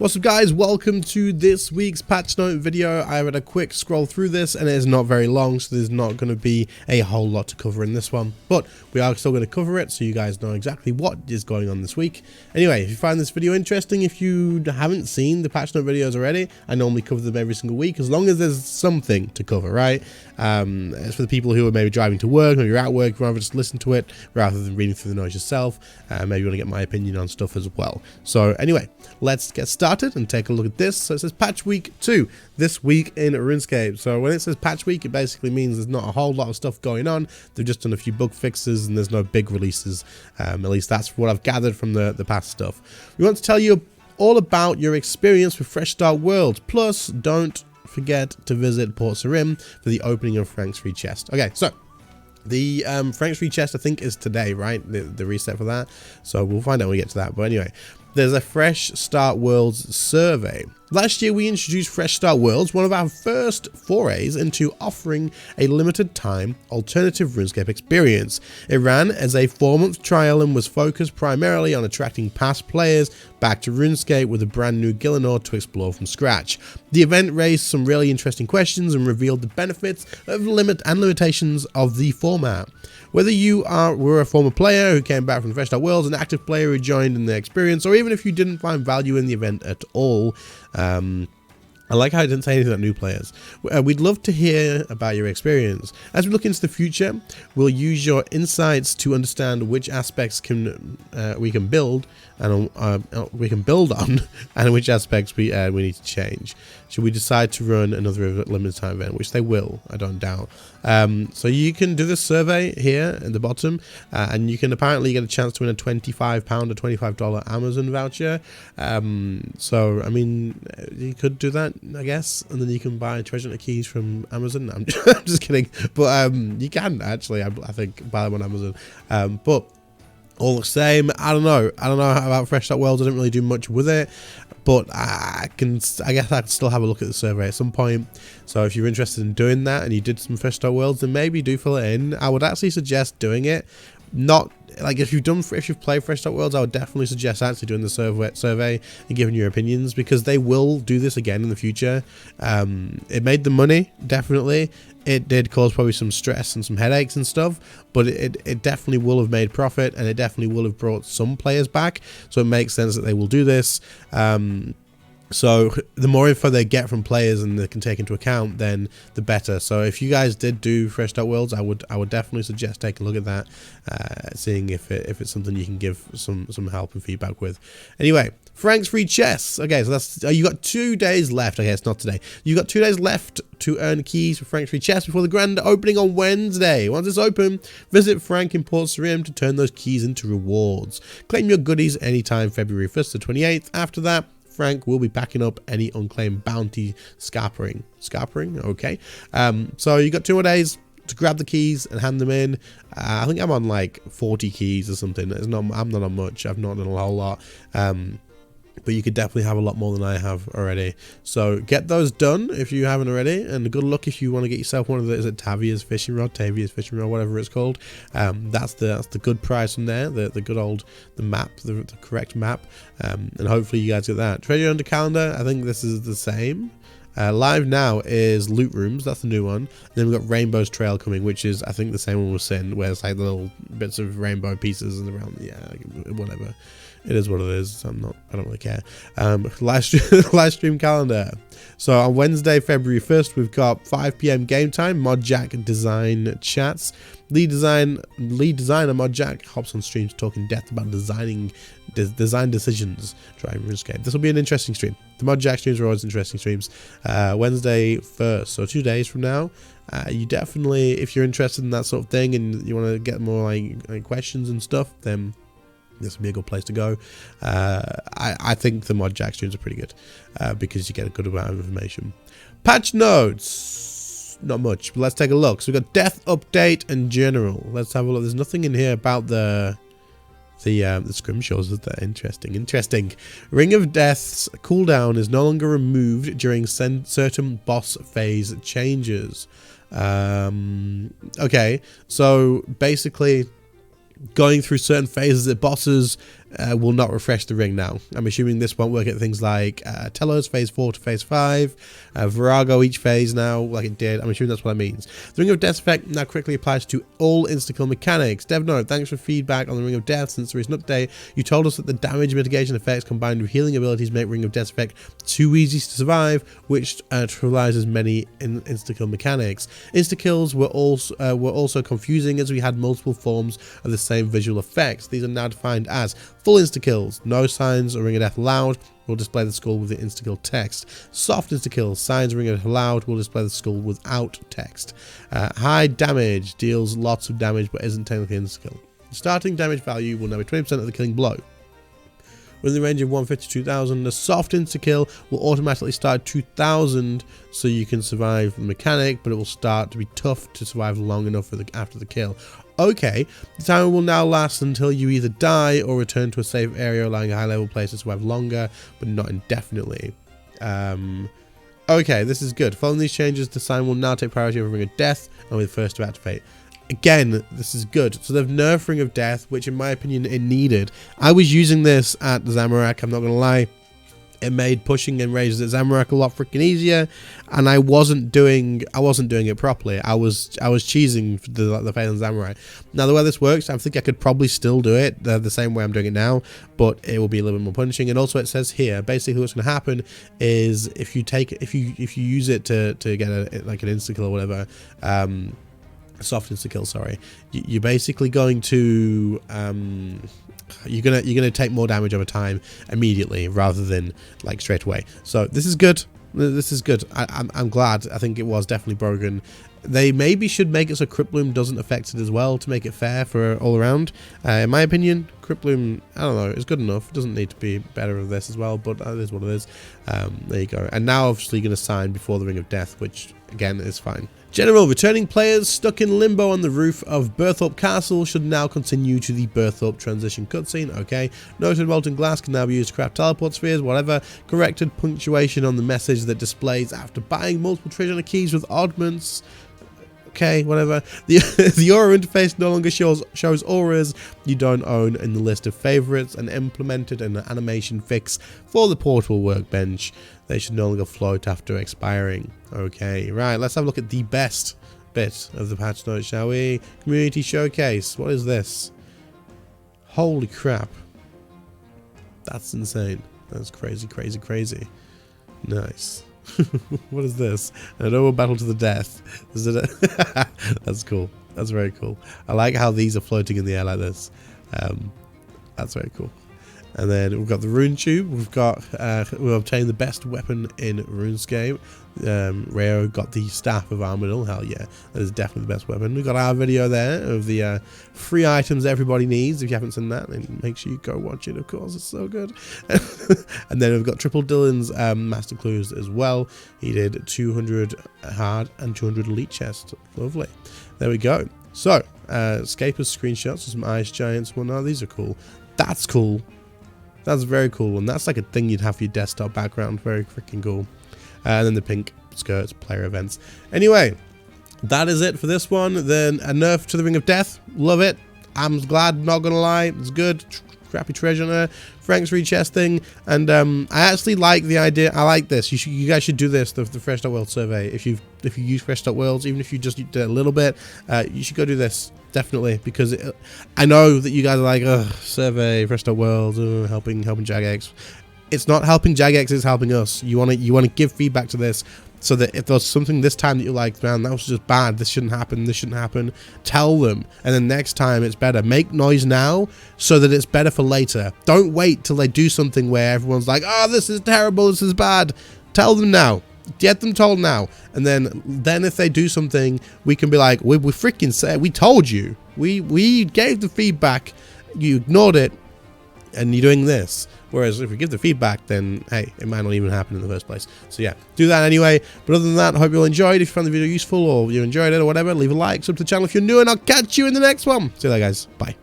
What's up guys, welcome to this week's patch note video. I had a quick scroll through this and it is not very long, so there's not going to be a whole lot to cover in this one, but we are still going to cover it so you guys know exactly what is going on this week. Anyway, if you find this video interesting, if you haven't seen the patch note videos already, I normally cover them every single week as long as there's something to cover, right? It's for the people who are maybe driving to work, maybe you're at work, rather just listen to it rather than reading through the notes yourself. Maybe you want to get my opinion on stuff as well. So anyway, let's get started and take a look at this. So it says patch week 2 this week in RuneScape. So when it says patch week, it basically means there's not a whole lot of stuff going on. They've just done a few bug fixes and there's no big releases. At least that's what I've gathered from the past stuff. We want to tell you all about your experience with Fresh Start Worlds. Plus, don't forget to visit Port Sarim for the opening of Frank's free chest. Okay, so the Frank's free chest I think is today, right? The reset for that. So we'll find out when we get to that. But anyway, there's a Fresh Start Worlds survey. Last year we introduced Fresh Start Worlds, one of our first forays into offering a limited time alternative RuneScape experience. It ran as a 4-month trial and was focused primarily on attracting past players back to RuneScape with a brand new Gillinor to explore from scratch. The event raised some really interesting questions and revealed the benefits of limitations of the format. Whether you were a former player who came back from the Fresh Start Worlds, an active player who joined in the experience, or even if you didn't find value in the event at all, I like how I didn't say anything about new players. We'd love to hear about your experience. As we look into the future, we'll use your insights to understand which aspects we can build and on, and which aspects we need to change. Should we decide to run another limited time event, which they will, I don't doubt. So you can do this survey here at the bottom, and you can apparently get a chance to win a £25 or $25 Amazon voucher. So I mean, you could do that, I guess, and then you can buy treasure hunter keys from Amazon. I'm just kidding, but you can actually, I think, buy them on Amazon. But all the same, I don't know about Fresh Start Worlds. I didn't really do much with it, but I guess I can still have a look at the survey at some point. So if you're interested in doing that and you did some Fresh Start Worlds, then maybe do fill it in. I would actually suggest doing it. Not like if you've played Fresh Start Worlds, I would definitely suggest actually doing the survey and giving your opinions, because they will do this again in the future. It made them money, definitely. It did cause probably some stress and some headaches and stuff, but it definitely will have made profit, and it definitely will have brought some players back. So it makes sense that they will do this. So the more info they get from players and they can take into account, then the better. So if you guys did do Fresh Start Worlds, I would definitely suggest take a look at that, seeing if it's something you can give some help and feedback with. Anyway, Frank's free chests. Okay, so that's you got 2 days left. Okay, it's not today. You got 2 days left to earn keys for Frank's free chests before the grand opening on Wednesday. Once it's open, visit Frank in Port Sarim to turn those keys into rewards. Claim your goodies anytime February 1st to 28th. After that, Frank will be packing up any unclaimed bounty scarpering, okay. So you got 2 more days to grab the keys and hand them in. I think I'm on like 40 keys or something. I'm not on much. I've not done a whole lot. But you could definitely have a lot more than I have already. So get those done if you haven't already, and good luck if you want to get yourself one of the, is it Tavia's fishing rod, whatever it's called. That's the good prize from there, the good old map, the correct map, and hopefully you guys get that. Treasure hunter calendar, I think this is the same. Live now is loot rooms, that's the new one. And then we've got Rainbow's Trail coming, which is I think the same one we've seen, where it's like little bits of rainbow pieces and around, yeah, whatever. It is what it is. I don't really care. Live stream calendar. So on Wednesday, February 1st, we've got 5 PM game time. Modjack design chats. Lead designer Modjack hops on stream to talk in depth about design decisions driving RuneScape. This will be an interesting stream. The Modjack streams are always interesting streams. Wednesday 1st, so 2 days from now. You definitely, if you're interested in that sort of thing and you want to get more like questions and stuff, then this would be a good place to go. I think the Modjack streams are pretty good because you get a good amount of information. Patch notes, not much, but let's take a look. So we've got death update and general. Let's have a look. There's nothing in here about the scrimshaws. Is that interesting? Ring of Death's cooldown is no longer removed during certain boss phase changes. Okay, so basically going through certain phases at bosses, will not refresh the ring now. I'm assuming this won't work at things like Telos phase 4 to phase 5, Virago each phase now, like it did. I'm assuming that's what it means. The Ring of Death effect now quickly applies to all insta-kill mechanics. DevNote, thanks for feedback on the Ring of Death since the recent update. You told us that the damage mitigation effects combined with healing abilities make Ring of Death effect too easy to survive, which trivializes many insta-kill mechanics. Insta-kills were also confusing as we had multiple forms of the same visual effects. These are now defined as full insta-kills, no signs or Ring of Death allowed, will display the skull with the insta-kill text. Soft insta-kills, signs Ring of Death allowed, will display the skull without text. High damage, deals lots of damage but isn't technically insta-kill. The starting damage value will now be 20% of the killing blow. Within the range of 150 to 2000, the soft insta-kill will automatically start at 2000 so you can survive the mechanic, but it will start to be tough to survive long enough after the kill. Okay, the timer will now last until you either die or return to a safe area, allowing a high level player to survive longer, but not indefinitely. Okay, this is good. Following these changes, the sign will now take priority over Ring of Death and will be the first to activate. Again, this is good. So they've nerfed Ring of Death, which in my opinion it needed. I was using this at Zamorak, I'm not going to lie. It made pushing and raises at Zamorak a lot freaking easier, and I wasn't doing it properly. I was cheesing the fail on Zamorak. Now the way this works, I think I could probably still do it the same way I'm doing it now, but it will be a little bit more punishing. And also it says here, basically what's going to happen is if you use it to get like an insta kill or whatever, soft insta kill, sorry, you're basically going to you're gonna take more damage over time immediately rather than like straight away. So this is good. This is good. I'm glad. I think it was definitely broken. They maybe should make it so Crypt Bloom doesn't affect it as well to make it fair for all around. In my opinion, Crypt Bloom, I don't know, it's good enough. It doesn't need to be better with this as well, but it is what it is. There you go. And now obviously going to sign before the Ring of Death, which again is fine. General, returning players stuck in limbo on the roof of Berthorpe Castle should now continue to the Berthorpe transition cutscene. Okay, noted molten glass can now be used to craft teleport spheres, whatever. Corrected punctuation on the message that displays after buying multiple treasure keys with oddments. Okay, whatever. The aura interface no longer shows auras you don't own in the list of favorites, and implemented an animation fix for the portal workbench. They should no longer float after expiring. Okay, right, let's have a look at the best bit of the patch notes, shall we? Community showcase. What is this? Holy crap. That's insane. That's crazy, crazy, crazy. Nice. What is this? An overall battle to the death. Is it That's cool. That's very cool. I like how these are floating in the air like this. That's very cool. And then we've got the rune tube. We've obtained the best weapon in RuneScape. Rayo got the staff of Armadillo. Hell yeah, that is definitely the best weapon. We've got our video there of the free items everybody needs. If you haven't seen that, then make sure you go watch it. Of course, it's so good. And then we've got Triple Dylan's master clues as well. He did 200 hard and 200 elite chests. Lovely. There we go. So escapist screenshots of some ice giants. Well, no, these are cool. That's cool. That's very cool, and that's like a thing you'd have for your desktop background. Very freaking cool. And then the pink skirts, player events. Anyway, that is it for this one. Then a nerf to the Ring of Death. Love it. I'm glad, not gonna lie. It's good. Crappy treasure there. Frank's rechesting. And I actually like the idea. I like this. You guys should do this, the Fresh.World survey. If you use Fresh.Worlds, even if you just did a little bit, you should go do this. Definitely, because I know that you guys are like, survey, Fresh.World, helping Jagex. It's not helping Jagex, it's helping us. You want to give feedback to this, so that if there's something this time that you're like, man, that was just bad, this shouldn't happen, tell them, and then next time it's better. Make noise now so that it's better for later. Don't wait till they do something where everyone's like, oh, this is terrible, this is bad. Tell them now. Get them told now, and then if they do something, we can be like, we freaking said, we told you, we gave the feedback, you ignored it, and you're doing this. Whereas if we give the feedback, then hey, it might not even happen in the first place. So yeah, do that anyway. But other than that, I hope you all enjoyed. If you found the video useful or you enjoyed it or whatever, leave a like, sub to the channel if you're new, and I'll catch you in the next one. See you later, guys. Bye.